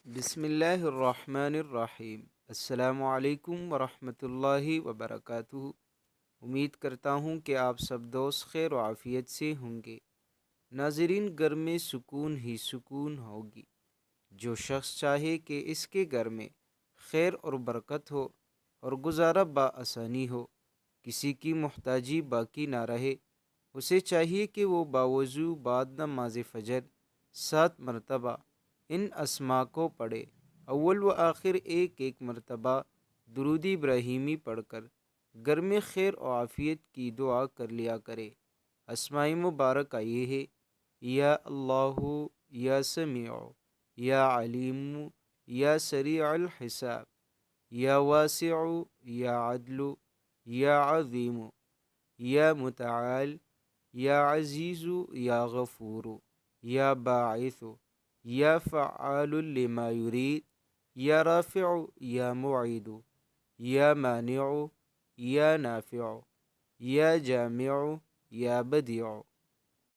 بسم اللہ الرحمن الرحیم۔ السلام علیکم ورحمۃ اللہ وبرکاتہ۔ امید کرتا ہوں کہ آپ سب دوست خیر و عافیت سے ہوں گے۔ ناظرین، گھر میں سکون ہی سکون ہوگی۔ جو شخص چاہے کہ اس کے گھر میں خیر اور برکت ہو اور گزارا بآسانی ہو، کسی کی محتاجی باقی نہ رہے، اسے چاہیے کہ وہ باوضو بعد نماز فجر 7 مرتبہ ان اسماء کو پڑھے۔ اول و آخر ایک ایک مرتبہ درود ابراہیمی پڑھ کر گھر میں خیر و عافیت کی دعا کر لیا کرے۔ اسماء مبارکہ یہ ہے: یا اللہ، یا سمیع، یا علیم، یا سریع الحساب، یا واسع، یا عدل، یا عظیم، یا متعال، یا عزیز، یا غفور، یا باعث، یا فعال لما یرید، یا رافع، یا معید، یا مانع، یا نافع، یا جامع، یا بدیع،